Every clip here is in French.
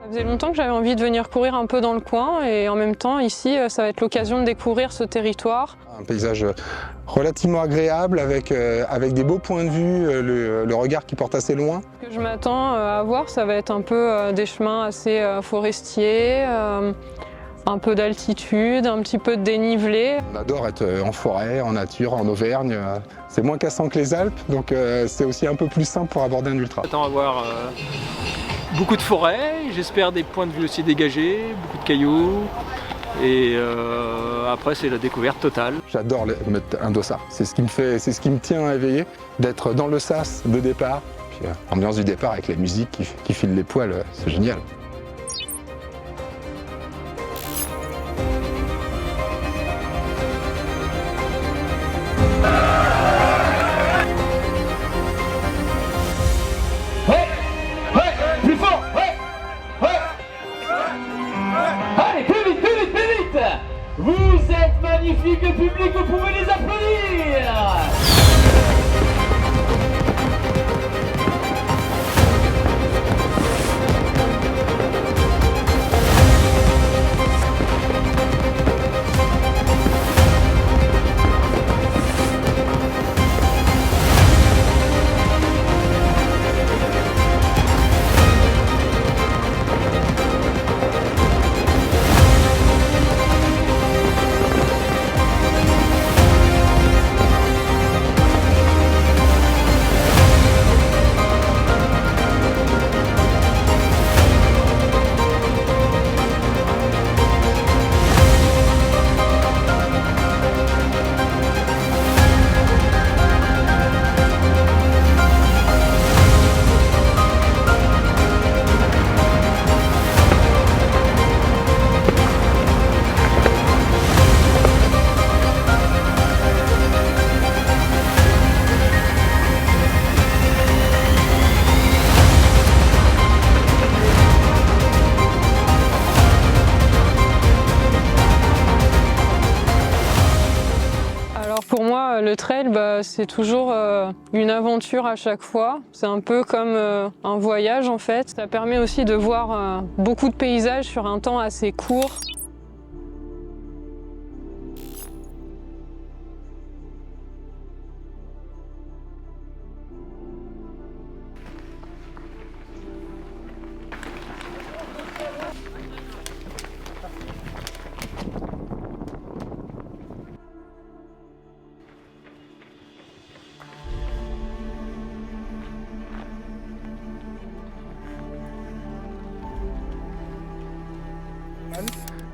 faisait longtemps que j'avais envie de venir courir un peu dans le coin et en même temps ici ça va être l'occasion de découvrir ce territoire. Un paysage relativement agréable avec des beaux points de vue, le regard qui porte assez loin. Ce que je m'attends à voir, ça va être un peu des chemins assez forestiers, un peu d'altitude, un petit peu de dénivelé. On adore être en forêt, en nature, en Auvergne. C'est moins cassant que les Alpes, donc c'est aussi un peu plus simple pour aborder un ultra. J'attends à voir beaucoup de forêts, j'espère des points de vue aussi dégagés, beaucoup de cailloux. Et après c'est la découverte totale. J'adore mettre un dossard, c'est ce qui me tient éveillé, d'être dans le sas de départ. Puis l'ambiance du départ avec la musique qui file les poils, c'est génial. Vous êtes magnifiques, le public, vous pouvez les applaudir. Pour moi, le trail, c'est toujours une aventure à chaque fois. C'est un peu comme un voyage en fait. Ça permet aussi de voir beaucoup de paysages sur un temps assez court.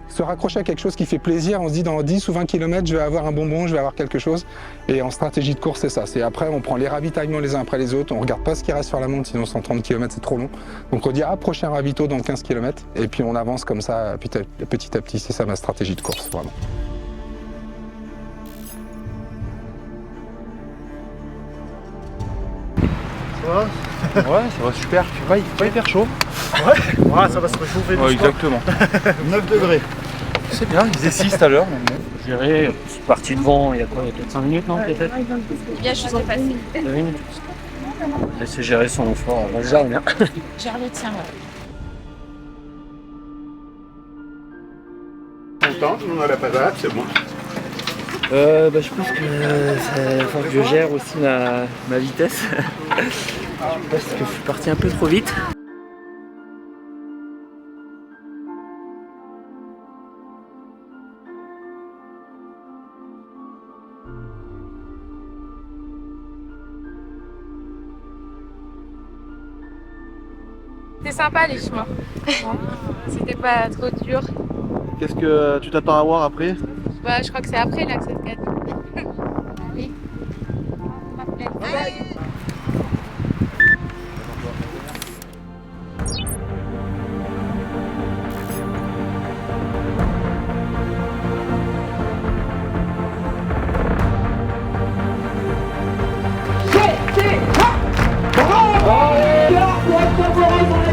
Se raccrocher à quelque chose qui fait plaisir, on se dit dans 10 ou 20 km je vais avoir un bonbon, je vais avoir quelque chose. Et en stratégie de course c'est ça, c'est après on prend les ravitaillements les uns après les autres, on regarde pas ce qui reste sur la montre sinon 130 km c'est trop long. Donc on dit prochain ravito dans 15 km et puis on avance comme ça petit à petit, c'est ça ma stratégie de course vraiment. Ça va? Ouais, ça va super, il fait pas hyper chaud. Ouais, ça va se réchauffer. Ouais, exactement. 9 degrés. C'est bien, il faisait 6 tout à l'heure. Je dirais, je suis parti devant il y a quoi, il y a peut-être 5 minutes, non peut-être? Bien, je suis passée. 2 minutes. Laissez gérer son effort, on va le gérer bien. Gère le tien, ouais. Content, on a la patate, c'est bon. Je pense que faut que je gère aussi ma vitesse. Parce que je suis parti un peu trop vite. C'était sympa les chemins. C'était pas trop dur. Qu'est-ce que tu t'attends à voir après? Bah, je crois que c'est après là que ça se gagne. Allez.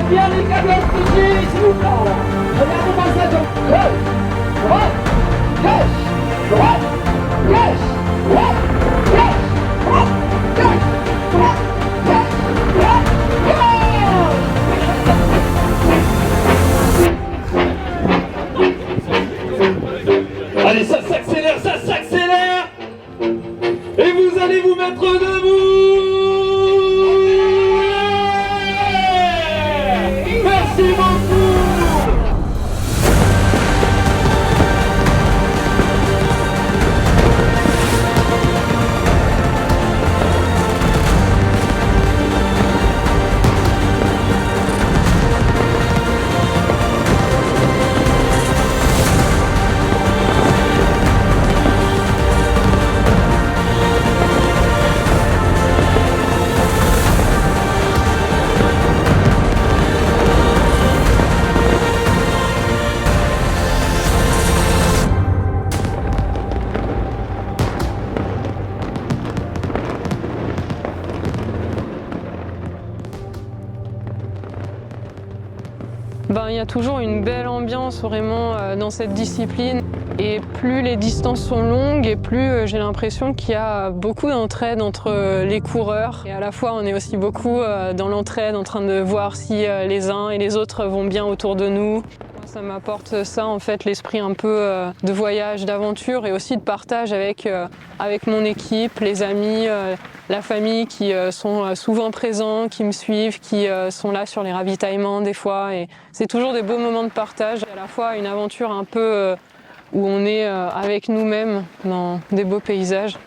Bien les cadeaux s'il vous plaît. Regardez-moi ça donc. Gauche, droite, gauche, droite, gauche, droite, gauche, droite, gauche, droite, gauche, droite, gauche. Il y a toujours une belle ambiance vraiment dans cette discipline. Et plus les distances sont longues et plus j'ai l'impression qu'il y a beaucoup d'entraide entre les coureurs. Et à la fois, on est aussi beaucoup dans l'entraide, en train de voir si les uns et les autres vont bien autour de nous. Ça m'apporte ça, en fait, l'esprit un peu de voyage, d'aventure et aussi de partage avec mon équipe, les amis, la famille qui sont souvent présents, qui me suivent, qui sont là sur les ravitaillements des fois. Et c'est toujours des beaux moments de partage, à la fois une aventure un peu où on est avec nous-mêmes dans des beaux paysages.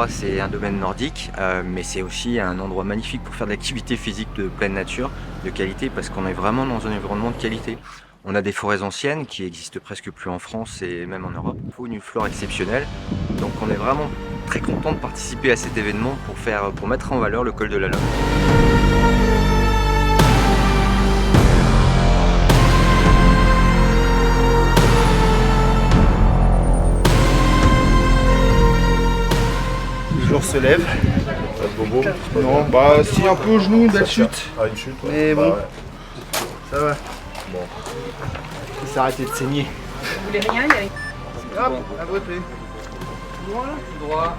C'est un domaine nordique, mais c'est aussi un endroit magnifique pour faire de l'activité physique de pleine nature, de qualité, parce qu'on est vraiment dans un environnement de qualité. On a des forêts anciennes qui existent presque plus en France et même en Europe. Une flore exceptionnelle, donc on est vraiment très content de participer à cet événement pour mettre en valeur le col de la Lomme. Le jour se lève. Pas de bobo? Non, bah si un peu au genou, une belle chute. Ah, une chute, ouais. Mais bon, ouais. Ça va. Bon. Il s'est arrêté de saigner. Vous voulez rien, il y a... Hop, à voter. Tout droit,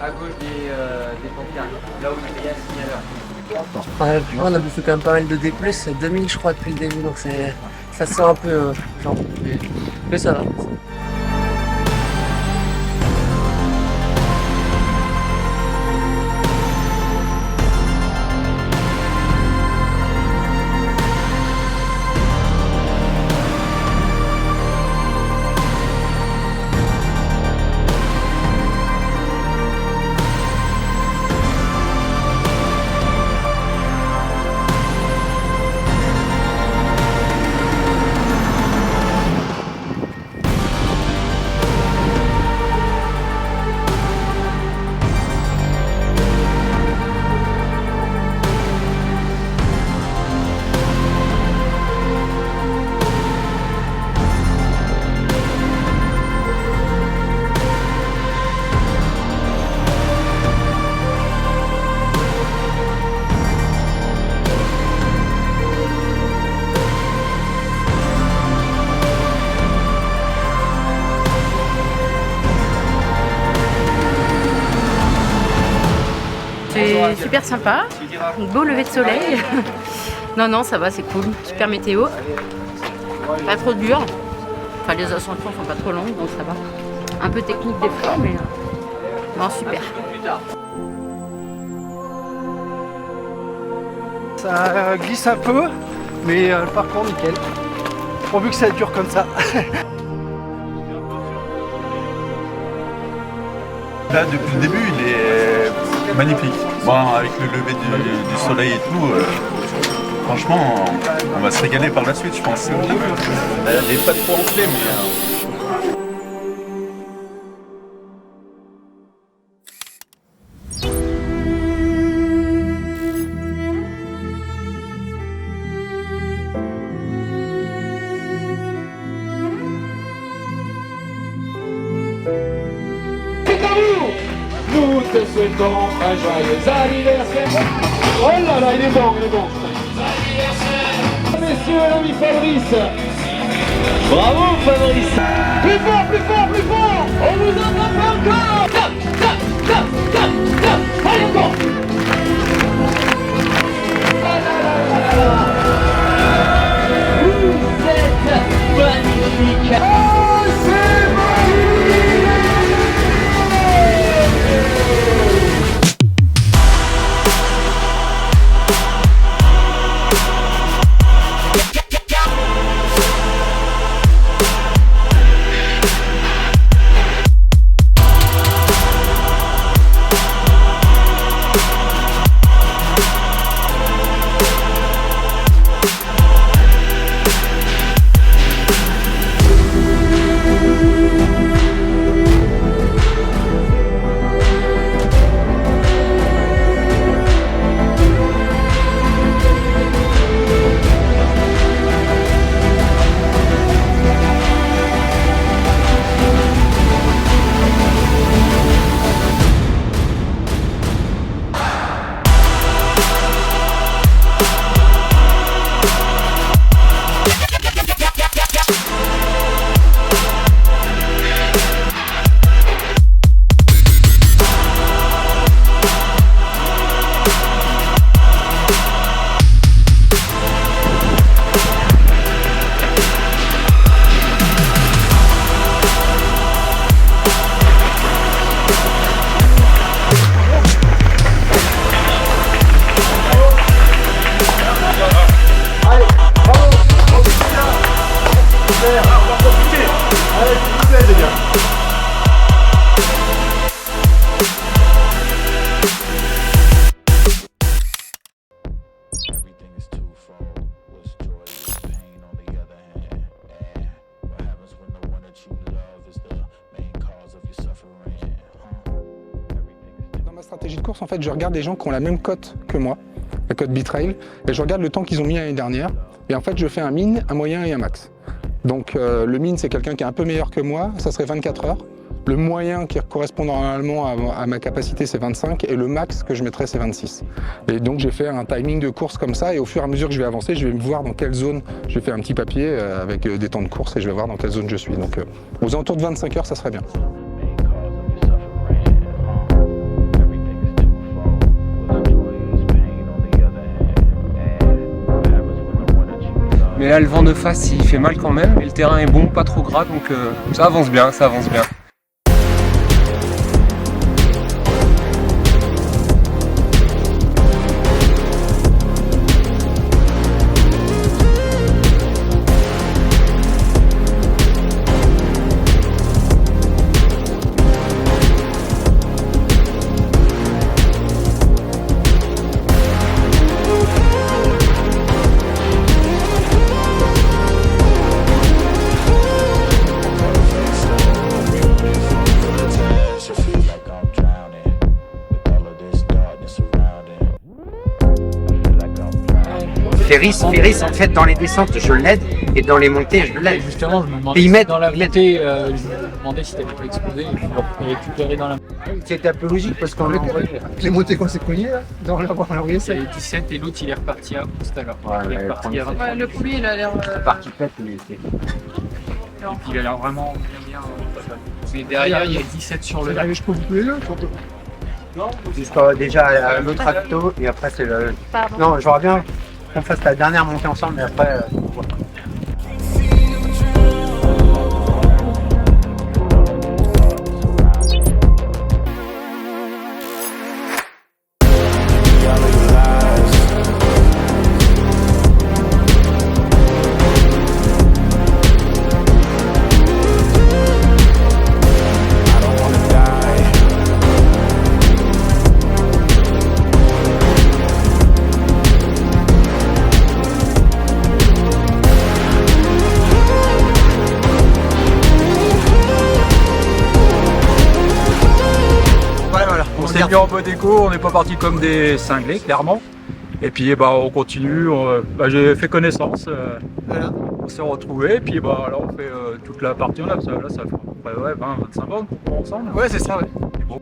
à gauche des pancartes, là où il y a un signaleur. On a bouffé quand même pas mal de D+, 2000 je crois depuis le début, donc ça sent un peu genre, mais ça va. C'est super sympa, beau lever de soleil. Non, ça va, c'est cool. Super météo. Pas trop dur. Enfin, les ascensions sont pas trop longues, donc ça va. Un peu technique des fois, mais non, super. Ça glisse un peu, mais le parcours nickel. Pourvu que ça dure comme ça. Là, depuis le début, il est magnifique. Bon, avec le lever du soleil et tout, franchement, on va se régaler par la suite, je pense. Elle n'est pas trop enflée, mais... Nous te souhaitons un joyeux anniversaire. Oh là là, il est bon, il est bon. Messieurs, l'ami Fabrice. Bravo Fabrice. Plus fort, plus fort, plus fort. On vous entend pas encore. Stop, stop, stop, stop, stop. Allez, encore. Vous êtes magnifique. Oh, c'est magnifique. stratégie de course, en fait, je regarde les gens qui ont la même cote que moi, la cote Bitrail, et je regarde le temps qu'ils ont mis l'année dernière. Et en fait, je fais un min, un moyen et un max. Donc le min, c'est quelqu'un qui est un peu meilleur que moi, ça serait 24 heures. Le moyen qui correspond normalement à ma capacité, c'est 25, et le max que je mettrais, c'est 26. Et donc j'ai fait un timing de course comme ça, et au fur et à mesure que je vais avancer, je vais me voir dans quelle zone. J'ai fait un petit papier avec des temps de course, et je vais voir dans quelle zone je suis. Donc aux alentours de 25 heures, ça serait bien. Mais là, le vent de face, il fait mal quand même. Et le terrain est bon, pas trop gras, donc ça avance bien, ça avance bien. Ferris, en fait, dans les descentes, je l'aide, et dans les montées, je l'aide. Justement, je me demandais si dans la montée, je me demandais si t'avais pas explosé, et puis je l'ai récupéré dans la montée. C'était un peu logique, parce qu'on l'a envoyé. Les montées qu'on s'est cognées, là, dans la envoyé ça. Il y a 17 et l'autre il est reparti à 11 tout à l'heure. Ouais, Il est reparti à 20. Ouais, le premier il a l'air. Parti pète, mais c'est. Il a l'air vraiment bien. Mais derrière, il y a 17 sur le lac. Je peux vous couper là, Non, jusqu'à déjà l'autre acto, et après c'est le. Pardon. Non, j'aurais bien qu'on fasse la dernière montée ensemble, mais après. Voilà. On s'est mis en mode éco, on n'est pas parti comme des cinglés, clairement. Et puis on continue, j'ai fait connaissance, voilà. On s'est retrouvés, et puis là on fait toute la partie, là ça fait à peu près 20-25 bornes qu'on court ensemble. Ouais, c'est ça, ouais. Bon.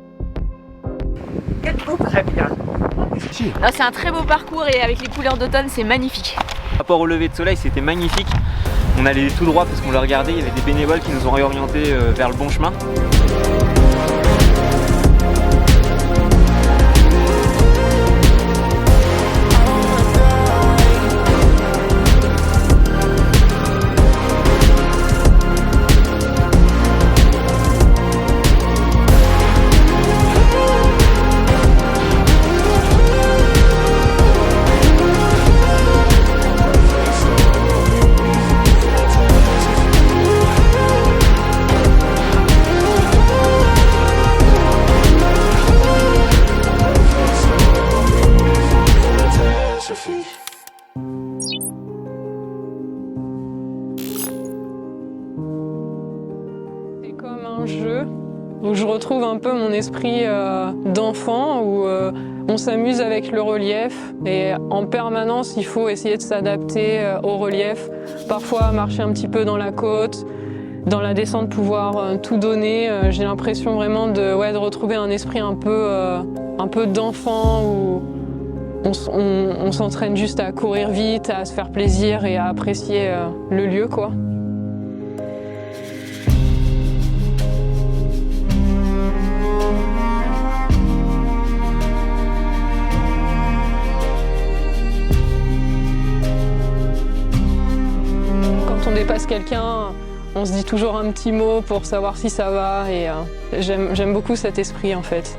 Très bien. Là, c'est un très beau parcours et avec les couleurs d'automne, c'est magnifique. Par rapport au lever de soleil, c'était magnifique. On allait tout droit parce qu'on l'a regardé, il y avait des bénévoles qui nous ont réorientés vers le bon chemin. Où je retrouve un peu mon esprit d'enfant, où on s'amuse avec le relief et en permanence il faut essayer de s'adapter au relief, parfois marcher un petit peu dans la côte, dans la descente pouvoir tout donner. J'ai l'impression vraiment de retrouver un esprit un peu d'enfant où on s'entraîne juste à courir vite, à se faire plaisir et à apprécier le lieu, quoi. Quand on dépasse quelqu'un, on se dit toujours un petit mot pour savoir si ça va et j'aime beaucoup cet esprit en fait.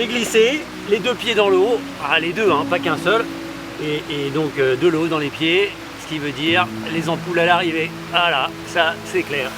J'ai glissé, les deux pieds dans l'eau, les deux, hein, pas qu'un seul, et donc de l'eau dans les pieds, ce qui veut dire les ampoules à l'arrivée. Voilà, ça c'est clair.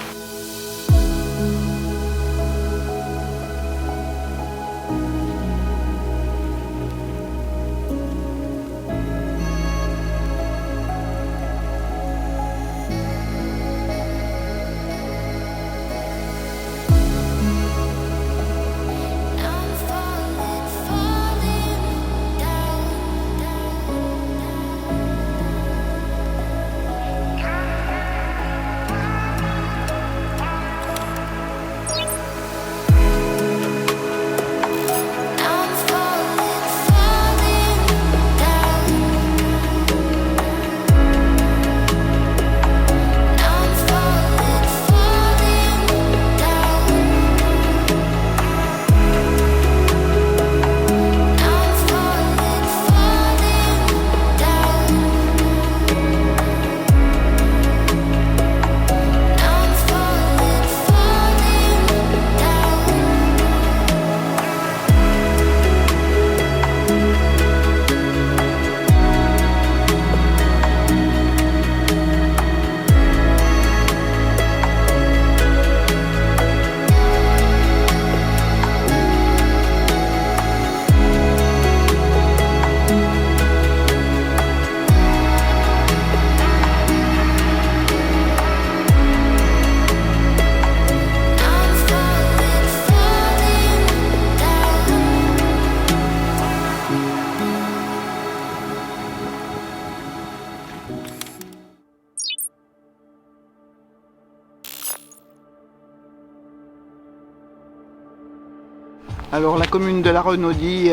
Alors la commune de la Renaudie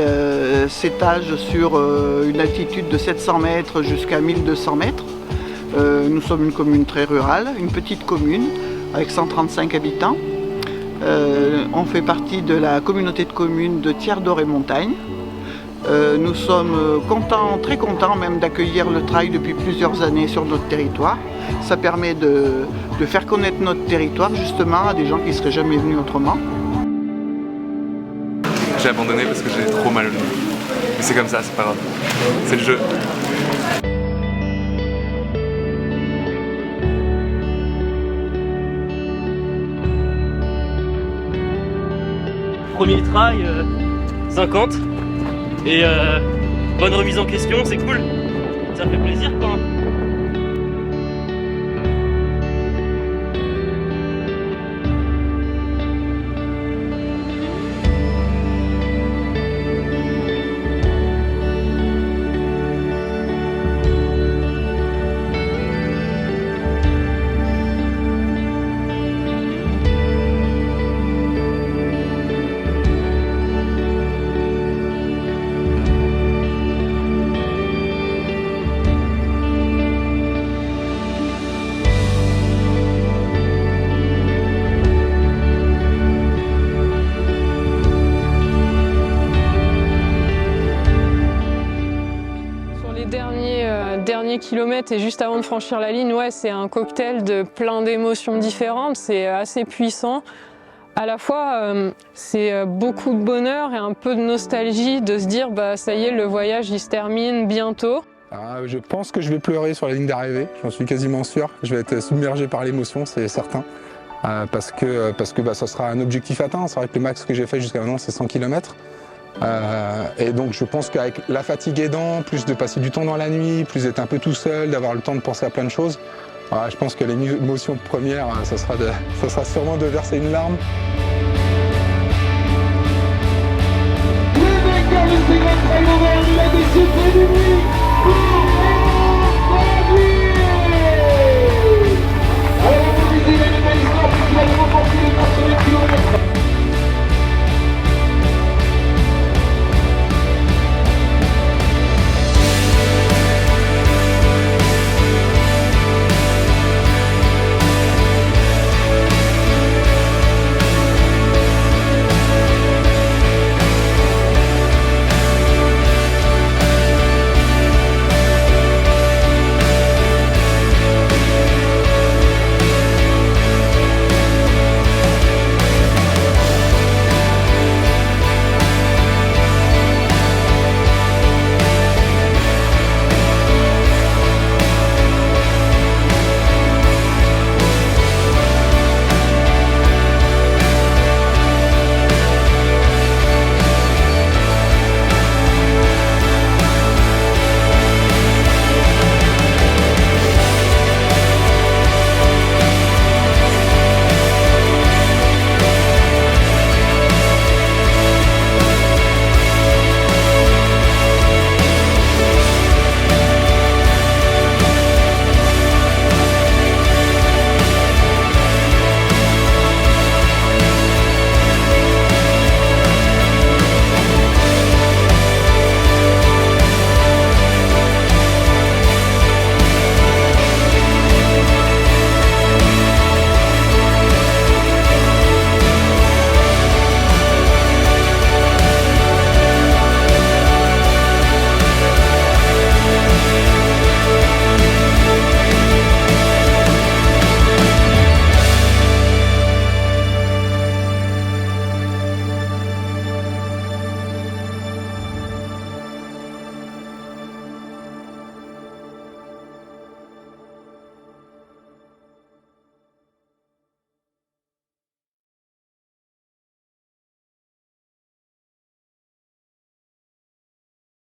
s'étage sur une altitude de 700 mètres jusqu'à 1200 mètres. Nous sommes une commune très rurale, une petite commune avec 135 habitants. On fait partie de la communauté de communes de Thiers-d'Or-et-Montagne. Nous sommes contents, très contents même d'accueillir le trail depuis plusieurs années sur notre territoire. Ça permet de faire connaître notre territoire justement à des gens qui ne seraient jamais venus autrement. J'ai abandonné parce que j'ai trop mal au dos. Mais c'est comme ça, c'est pas grave. C'est le jeu. Premier trail, 50. Et bonne remise en question, c'est cool. Ça fait plaisir quand même. Derniers kilomètres et juste avant de franchir la ligne, ouais, c'est un cocktail de plein d'émotions différentes, c'est assez puissant. À la fois, c'est beaucoup de bonheur et un peu de nostalgie de se dire bah ça y est, le voyage il se termine bientôt. Je pense que je vais pleurer sur la ligne d'arrivée, j'en suis quasiment sûr. Je vais être submergé par l'émotion, c'est certain. Parce que bah, ça sera un objectif atteint. C'est vrai que le max que j'ai fait jusqu'à maintenant c'est 100 km. Et donc je pense qu'avec la fatigue aidant, plus de passer du temps dans la nuit, plus d'être un peu tout seul, d'avoir le temps de penser à plein de choses, je pense que l'émotion première, ça sera sûrement de verser une larme. Le vainqueur du second trail auvergnat, il a décidé de lui.